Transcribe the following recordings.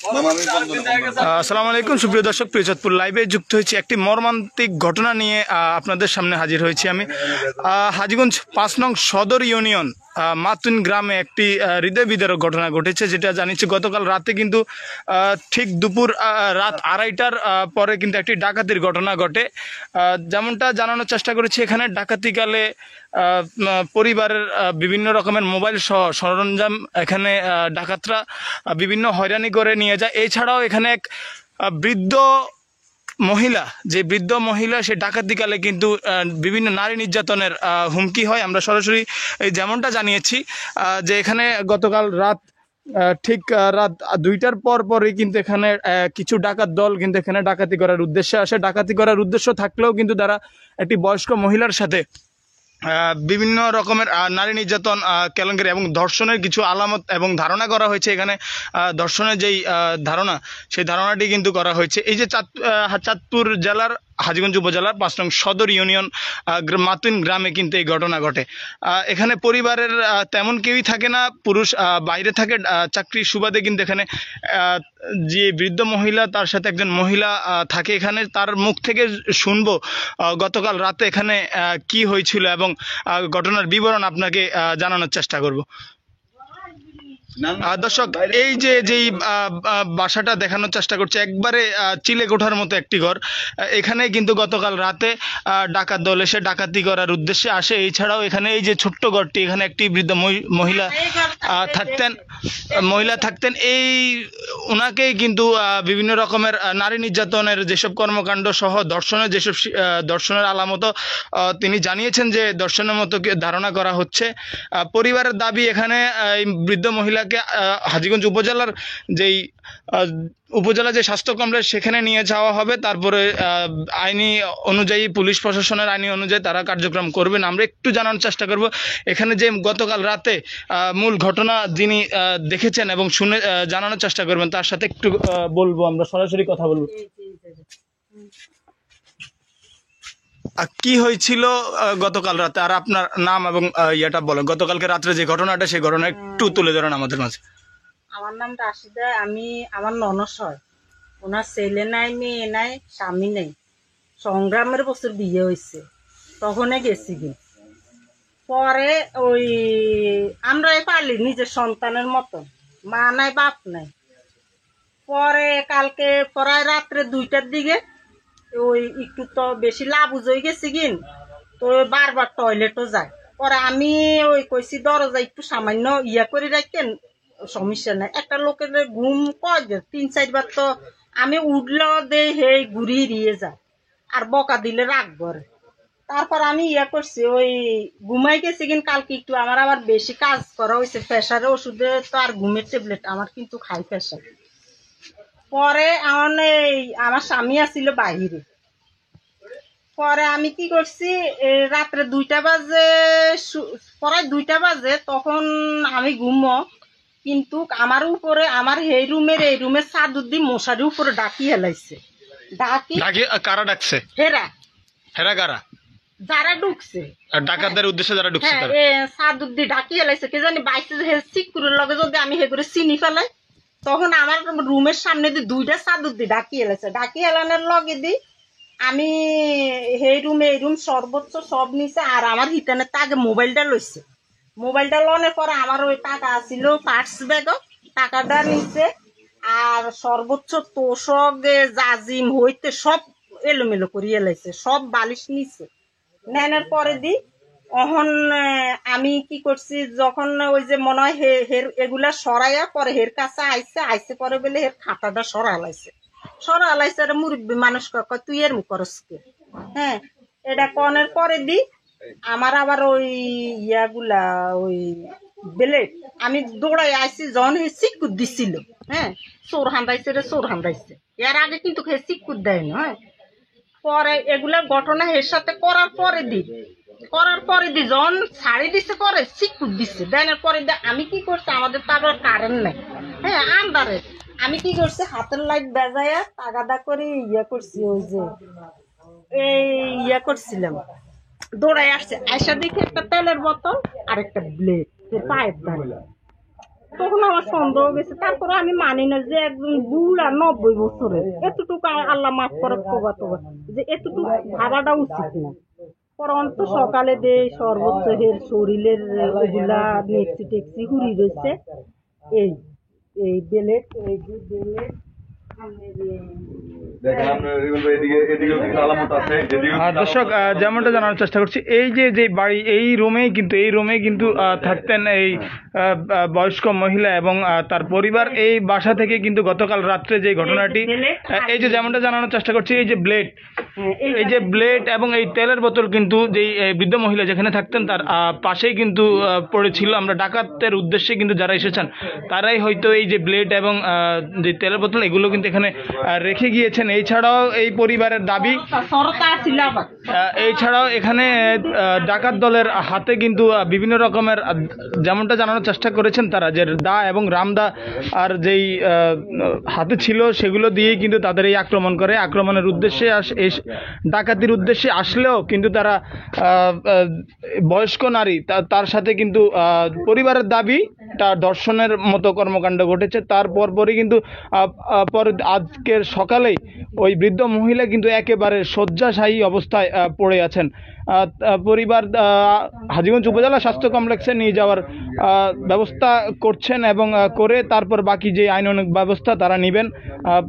আসসালামু আলাইকুম সুপ্রিয় দর্শক, প্রিয়চাঁদপুর লাইভে যুক্ত হয়েছি একটি মর্মান্তিক ঘটনা নিয়ে আপনাদের সামনে হাজির হয়েছি আমি। হাজীগঞ্জ ৫ নং সদর ইউনিয়ন মাতুন গ্রামে একটি হৃদয় বিদারক ঘটনা ঘটেছে, যেটা জানিয়েছি গতকাল রাতে কিন্তু ঠিক দুপুর রাত ২:৩০টার পরে কিন্তু একটি ডাকাতির ঘটনা ঘটে। যেমনটা জানানোর চেষ্টা করেছি, এখানে ডাকাতিকালে পরিবারের বিভিন্ন রকমের মোবাইল সহ সরঞ্জাম এখানে ডাকাতরা বিভিন্ন হয়রানি করে নিয়ে যায়। এছাড়াও এখানে এক বৃদ্ধ মহিলা, যে বৃদ্ধ মহিলা সে ডাকাতিকালে কিন্তু বিভিন্ন নারী নির্যাতনের হুমকি হয়। আমরা সরাসরি যেমনটা জানিয়েছি যে এখানে গতকাল রাত ঠিক রাত ২টার পরই কিন্তু এখানে কিছু ডাকাত দল কিন্তু এখানে ডাকাতি করার উদ্দেশ্যে আসে। ডাকাতি করার উদ্দেশ্য থাকলেও কিন্তু তারা একটি বয়স্ক মহিলার সাথে বিভিন্ন রকমের নারী নির্যাতন, কেলেঙ্কারি এবং ধর্ষণের কিছু আলামত এবং ধারণা করা হয়েছে। এখানে ধর্ষণের যেই ধারণা, সেই ধারণাটি কিন্তু করা হয়েছে। এই যে চাঁদপুর জেলার হাজীগঞ্জ উপজেলার ৫ নং সদর ইউনিয়ন মাতুন গ্রামে কিন্তু এই ঘটনা ঘটে। এখানে পরিবারের তেমন কেউই থাকে না, পুরুষ বাইরে থাকে চাকরির সুবাদে। কিন্তু এখানে যে বৃদ্ধ মহিলা, তার সাথে একজন মহিলা থাকে। এখানে তার মুখ থেকে শুনবো গতকাল রাতে এখানে কি হয়েছিল এবং ঘটনার বিবরণ আপনাকে জানানোর চেষ্টা করব। দর্শক, এই যে যেই বাসাটা দেখানোর চেষ্টা করছে, একবারে চিলে কোঠার মতো একটি ঘর। এখানে কিন্তু গতকাল রাতে ডাকাত দল এসে ডাকাতি করার উদ্দেশ্যে আসে। এছাড়াও এখানে এই যে ছোট্ট ঘরটি, এখানে একটি বৃদ্ধ মহিলা থাকতেন। এই ওনাকেই কিন্তু বিভিন্ন রকমের নারী নির্যাতনের যেসব কর্মকাণ্ড সহ দর্শনের আলামত তিনি জানিয়েছেন যে দর্শনের মতো ধারণা করা হচ্ছে। পরিবারের দাবি, এখানে এই বৃদ্ধ মহিলা হাজীগঞ্জ উপজেলার উপজেলা যে স্বাস্থ্য কমপ্লেক্স, সেখানে নিয়ে যাওয়া হবে। তারপরে আইনি অনুযায়ী, পুলিশ প্রশাসনের আইনি অনুযায়ী তারা কার্যক্রম করবেন। আমরা একটু জানানোর চেষ্টা করব এখানে যে গতকাল রাতে মূল ঘটনা যিনি দেখেছেন এবং শুনে জানানোর চেষ্টা করবেন, তার সাথে একটু বলবো, আমরা সরাসরি কথা বলবো। কি হয়েছিল গতকাল রাতে, আর আপনার নাম এবং ইয়েটা বলেন। গতকালকে রাত্রে যে ঘটনাটা, সেই ঘটনা একটু তুলে ধরেন আমাদের মাঝে। আমার নাম রাশিদা। আমার ননদ হয়, ওনার ছেলে নাই, মেয়ে নাই, স্বামী নেই। সংগ্রামের বছর বিয়ে হয়েছে, তখনই গেছি কি। পরে ওই আমরা পালি নিজের সন্তানের মতো, মা নাই বাপ নাই। পরে কালকে প্রায় রাত্রে ২টার দিকে ওই একটু তো বেশি লাবুজ হয়ে গেছি কিন, তো বারবার টয়লেটও যায়। পরে আমি ওই কইছি দরজা একটু সামান্য ইয়া করে রাখতেন, সমস্যা নাই। একটা লোকের ঘুম কয় ৩-৪ বার তো আমি উঠলেও দে হে ঘুরিয়ে দিয়ে যায়, আর বকা দিলে রাগ করে। তারপর আমি ইয়া করছি, ওই ঘুমাই গেছি কিন। কালকে একটু আমার আবার বেশি কাজ করা হয়েছে, প্রেশারের ওষুধে তো আর ঘুমের ট্যাবলেট আমার কিন্তু খাই প্রেশার। পরে আমার স্বামী আসছিল বাহিরে। পরে আমি কি করছি, রাত্রে ২টা বাজে, প্রায় ২টা বাজে, তখন আমি ঘুমো। কিন্তু আমার উপরে, আমার এই রুমের চাদর দিয়ে মশারি উপরে ডাকি হেলাইছে। কারা ডাকছে? হেরা কারা? যারা ঢুকছে, ডাকাতদের উদ্দেশ্যে যারা ঢুকছে, চাদর দিয়ে ডাকি হেলাইছে। কে জানি বাইসে চিকুরের লগে যদি আমি হেগুলো চিনি ফেলাই, তখন আমার রুমের সামনে দিয়ে 2টা চাদর দিয়ে ডাকি হেলাইছে। ডাকি হেলানোর লগে দিই আমি এই রুম সর্বোচ্চ সব নিছে। আর আমার হিতানে তাকে মোবাইলটা লইছে। মোবাইলটা লনের পরে আমার ওই টাকা আসছিল পার্স ব্যাগ, টাকাটা নিছে। আর সর্বোচ্চ তোষক জাজিম হইতে সব এলোমেলো করিয়ে লাইছে, সব বালিশ নিছে। নেনের পরে দি অহন আমি কি করছি, যখন ওই যে মনে হয় এগুলা সরাইয়া পরে হের কাছে আইসে পরে বলে হের খাতাটা সরা হালাইছে। মুরব্বী মানুষ কয় তুই এর করস কে? হ্যাঁ, এটা কনের পরে দি আমার আবার ওই ইয়াগুলা ওই ব্লেড আমি দৌড়াই আইসি, যখন হে চিকুট দিছিল। হ্যাঁ, চোর হান্দাইছে। এর আগে কিন্তু হে চিকুট দেয় না। হ্যাঁ, পরে এগুলা ঘটনা হের সাথে করার পরে দি যখন ছাড়ি দিছে, পরে চিকুট দিচ্ছে। দেনের পরে আমি কি করছি, আমাদের তো আবার কারেন্ট নাই। হ্যাঁ, আন্দারে আমি কি করছি, হাতের লাইট বেজায়া তাগাদা করে ইয়া করছি, ওই যে ইয়া করছিলাম, দৌড়াই আসছে। আয়সা দেখি একটা তেলের বোতল আর একটা ব্লেড পায়ের দাঁড়িয়ে। তখন আমার সন্দেহ গেছে। তারপরে আমি মানি না যে একজন বুড়া 90 বছরের এতটুকু আল্লাহ মাফ করে তোবা তোবা যে এতটুকু ভাবাটা উচিত না। পরন্ত সকালে দে সর্বোচ্চ হের শরীরের ওগুলা নেক্সি টেক্সি হুড়ি রয়েছে। এই এই বেলেট এই যে বেলেট দর্শক যেমনটা জানার চেষ্টা করছি, এই যে বাড়ি এই রুমেই কিন্তু থাকতেন এই বয়স্ক মহিলা এবং তার পরিবার। এই বাসা থেকে কিন্তু গতকাল রাত্রে যে ঘটনাটি, এই যে যেমনটা জানানোর চেষ্টা করছি, এই যে ব্লেড এবং এই তেলের বোতল কিন্তু যেই বৃদ্ধ মহিলা যেখানে থাকতেন তার পাশেই কিন্তু পড়েছিল। আমরা ডাকাতের উদ্দেশ্যে কিন্তু যারা এসেছেন তারাই হয়তো এই যে ব্লেড এবং যে তেলের বোতল এগুলো কিন্তু এখানে রেখে গিয়েছেন। এছাড়াও এই পরিবারের দাবি, এছাড়াও এখানে ডাকাত দলের হাতে কিন্তু বিভিন্ন রকমের, যেমনটা জানানোর চেষ্টা করেছেন তারা, যে দা এবং রামদা আর যেই হাতে ছিল সেগুলো দিয়েই কিন্তু তাদের এই আক্রমণ করে। আক্রমণের উদ্দেশ্যে ডাকাতির উদ্দেশ্যে আসলেও কিন্তু তারা বয়স্ক নারী তার সাথে কিন্তু পরিবারের দাবি তা ধর্ষণের মতো কর্মকাণ্ড ঘটেছে। তারপরই কিন্তু আজকের সকালেই ওই বৃদ্ধ মহিলা কিন্তু একেবারে শয্যাশায়ী অবস্থায় পড়ে আছেন। পরিবার হাজীগঞ্জ উপজেলা স্বাস্থ্য কমপ্লেক্সে নিয়ে যাওয়ার ব্যবস্থা করছেন এবং করে তারপর বাকি যে আইনানুগ ব্যবস্থা তারা নেবেন।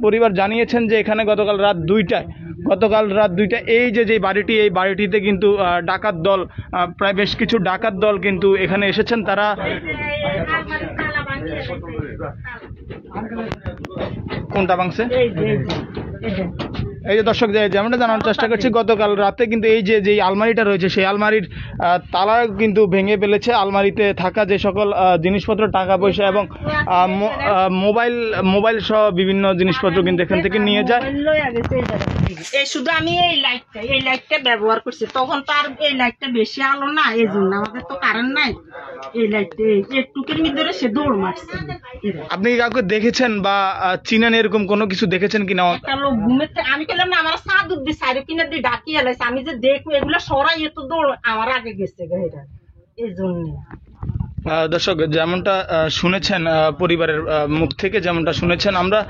পরিবার জানিয়েছেন যে এখানে গতকাল রাত 2টায় এই যে বাড়িটি, এই বাড়িটিতে কিন্তু ডাকাত দল, প্রায় বেশ কিছু ডাকাত দল কিন্তু এখানে এসেছেন। তারা কোনটা ভাঙছে? এই যে দর্শক যেমনটা জানার চেষ্টা করছি, গতকাল রাতে কিন্তু এই যে আলমারিটা রয়েছে সেই আলমারির তালা কিন্তু ভেঙে ফেলেছে। আলমারিতে থাকা যে সকল জিনিসপত্র, টাকা পয়সা এবং মোবাইল সহ বিভিন্ন জিনিসপত্র কিন্তু এখান থেকে নিয়ে যায়। এই শুধু আমি এই লাইটটা ব্যবহার করছি, তখন তো আর এই লাইটটা বেশি আলো না, এই জন্য আমাদের তো কারেন্ট নাই। এই লাইটটা একটুকের মধ্যে সে দৌড় মারছে। আপনি কাউকে দেখেছেন বা চিনেন, এরকম কোনো কিছু দেখেছেন কিনা? একটা লোক ঘুমের থেকে, আমি বললাম না আমার সাদুর দিয়ে সাইড কিনে দিয়ে ডাকিয়ে এলাইছে, আমি যে দেখবো এগুলো সরাই তো দৌড় আমার আগে গেছে এটা, এই জন্য। দর্শক যেমনটা শুনেছেন পরিবারের মুখ থেকে, যেমনটা শুনেছেন, আমরা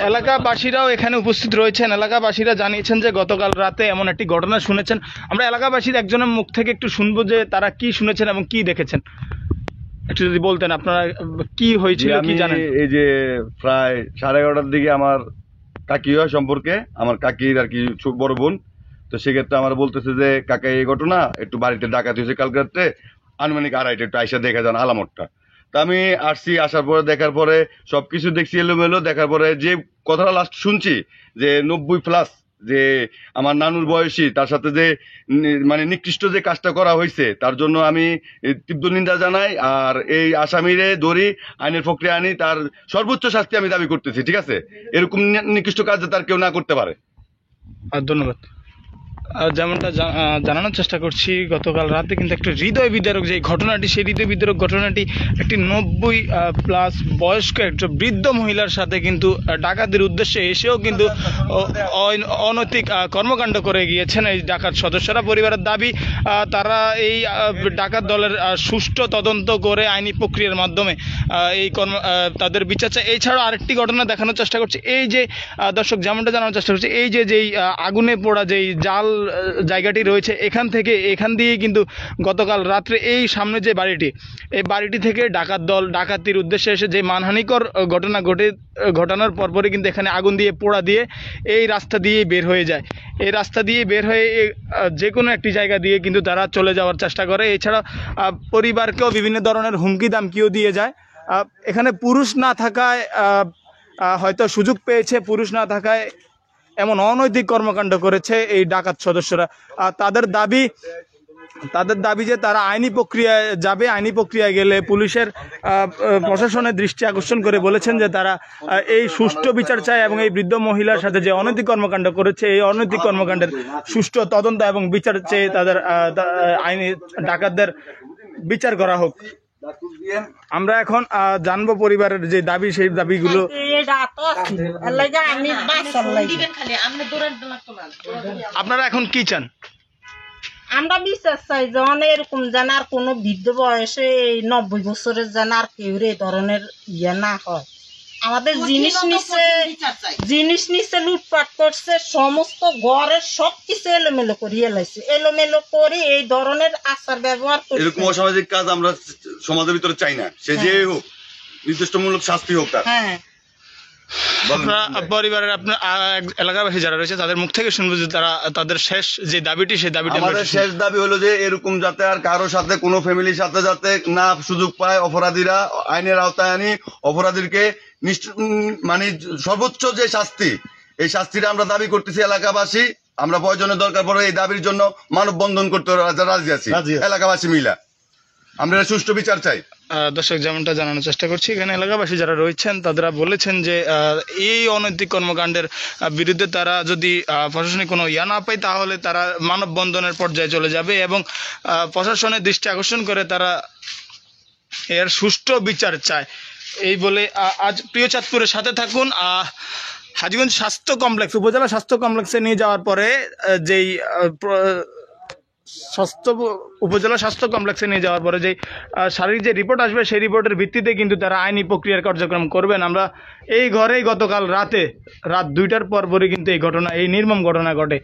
এলাকাবাসীরাও এখানে উপস্থিত রয়েছেন। এলাকাবাসীরা জানিয়েছেন যে গতকাল রাতে এমন একটি ঘটনা শুনেছেন। আমরা এলাকাবাসীর একজনের মুখ থেকে একটু শুনবো যে তারা কি শুনেছেন এবং কি দেখেছেন। একটু যদি বলতেন আপনারা কি হয়েছিল, কি জানেন। এই যে প্রায় 11:30টার দিকে আমার কাকি হয় সম্পর্কে, আমার কাকির আর কি বড় বোন, তো সেক্ষেত্রে আমার বলতেছে যে কাকা এই ঘটনা, একটু বাড়িতে ডাকাতি হয়েছে কালকে রাত্রে, আনুমানিক 2:30, একটু আইসা দেখা যান আলামতটা। তা আমি আসছি, আসার পরে দেখার পরে সবকিছু দেখছি এলোমেলো। দেখার পরে যে কথাটা লাস্ট শুনছি যে 90+ যে আমার নানুর বয়সী, তার সাথে যে মানে নিকৃষ্ট যে কাজটা করা হয়েছে তার জন্য আমি তীব্র নিন্দা জানাই। আর এই আসামিরে ধরি, আইনের প্রক্রিয়া আনি, তার সর্বোচ্চ শাস্তি আমি দাবি করতেছি। ঠিক আছে, এরকম নিকৃষ্ট কাজ তার কেউ না করতে পারে। ধন্যবাদ। যেমনটা জানানোর চেষ্টা করছি, গতকাল রাতে কিন্তু একটা হৃদয় বিদারক যে ঘটনাটি, সেই হৃদয় বিদারক ঘটনাটি একটি 90+ বয়স্ক একটা বৃদ্ধ মহিলার সাথে কিন্তু ডাকাতের উদ্দেশ্যে এসেও কিন্তু অনৈতিক কর্মকাণ্ড করে গিয়েছেন এই ডাকাত সদস্যরা। পরিবারের দাবি তারা এই ডাকাত দলের সুষ্ঠু তদন্ত করে আইনি প্রক্রিয়ার মাধ্যমে এই তাদের বিচার চায়। এছাড়াও আরেকটি ঘটনা দেখানোর চেষ্টা করছি, এই যে দর্শক যেমনটা জানানোর চেষ্টা করছি, এই যেই আগুনে পোড়া যেই জাল জায়গাটি রয়েছে, এখান দিয়ে কিন্তু গতকাল রাত্রে এই সামনে যে বাড়িটি, এই বাড়িটি থেকে ডাকাত দল ডাকাতির উদ্দেশ্যে এসে যে মানহানিকর ঘটনা ঘটানোর পরপরই কিন্তু এখানে আগুন দিয়ে পোড়া দিয়ে এই রাস্তা দিয়ে বের হয়ে যায়। এই রাস্তা দিয়ে বের হয়ে যে কোনো একটি জায়গা দিয়ে কিন্তু তারা চলে যাওয়ার চেষ্টা করে। এছাড়া পরিবারকেও বিভিন্ন ধরনের হুমকি দামকিও দিয়ে যায়। এখানে পুরুষ না থাকায় হয়তো সুযোগ পেয়েছে, পুরুষ না থাকায় এমন অনৈতিক কর্মকাণ্ড করেছে এই ডাকাত সদস্যরা। তাদের দাবি যে তারা আইনি প্রক্রিয়ায় যাবে, আইনি প্রক্রিয়ায় গেলে পুলিশের প্রশাসনের দৃষ্টি আকর্ষণ করে বলেছেন যে তারা এই সুষ্ঠু বিচার চায় এবং এই বৃদ্ধ মহিলার সাথে যে অনৈতিক কর্মকাণ্ড করেছে এই অনৈতিক কর্মকাণ্ডের সুষ্ঠু তদন্ত এবং বিচার চেয়ে তাদের আইনি ডাকাতদের বিচার করা হোক। আমরা এখন জানবো পরিবারের যে দাবি, সেই দাবিগুলো। আমি আপনারা এখন কি চান? আমরা বিশ্বাস চাই যখন এরকম যেন আর কোনো বৃদ্ধ বয়সে এই 90 বছরের যেন আর কেউ এই ধরনের ইয়ে না হয়। আমাদের জিনিস নিচে লুটপাট করছে, সমস্ত ঘরের সবকিছু এলোমেলো করিয়ে লাইছে, এলোমেলো করে এই ধরনের আচার ব্যবহার করছে। এরকম অসামাজিক কাজ আমরা সমাজের ভিতরে চাই না, সে যে হোক নির্দিষ্টমূলক শাস্তি হোক তার। হ্যাঁ, আমরা পরিবারের আপনার এলাকাবাসী যারা রয়েছে তাদের মুখ থেকে শুনবো যে তারা তাদের শেষ যে দাবিটি সেই দাবিটি আমরা আমাদের একটু শেষ দাবি হলো যে এরকম যাতে আর কারো সাথে কোনো ফ্যামিলির সাথে যাতে না সুযোগ পায় অপরাধীরা, আইনের আওতায় আনি অপরাধীকে মানে সর্বোচ্চ যে শাস্তি, এই শাস্তিটা আমরা দাবি করতেছি এলাকাবাসী। আমরা প্রয়োজনের দরকার পড়ে এই দাবির জন্য মানববন্ধন করতে রাজি আছি এলাকাবাসী মিলা। আমরা সুষ্ঠু বিচার চাই। দর্শক যেমনটা জানানোর চেষ্টা করছি, এখানে এলাকাবাসী যারা রয়েছেন তারা বলেছেন যে এই অনৈতিক কর্মকাণ্ডের বিরুদ্ধে তারা যদি প্রশাসনিক কোনো ইয়া না পায় তাহলে তারা মানববন্ধনের পর্যায়ে চলে যাবে এবং প্রশাসনের দৃষ্টি আকর্ষণ করে তারা এর সুষ্ঠু বিচার চায়। এই বলে আজ প্রিয় চাঁদপুরের সাথে থাকুন। হাজীগঞ্জ স্বাস্থ্য কমপ্লেক্স, উপজেলা স্বাস্থ্য কমপ্লেক্সে নিয়ে যাওয়ার পরে যেই উপজেলা স্বাস্থ্য কমপ্লেক্সে নিয়ে যাওয়ার পরে যে শারীরিক যে রিপোর্ট আসবে সেই রিপোর্টের ভিত্তিতে কিন্তু তারা আইনি প্রক্রিয়ার কার্যক্রম করবেন। আমরা এই ঘরেই গতকাল রাত 2টার পরপরই কিন্তু এই নির্মম ঘটনা ঘটে।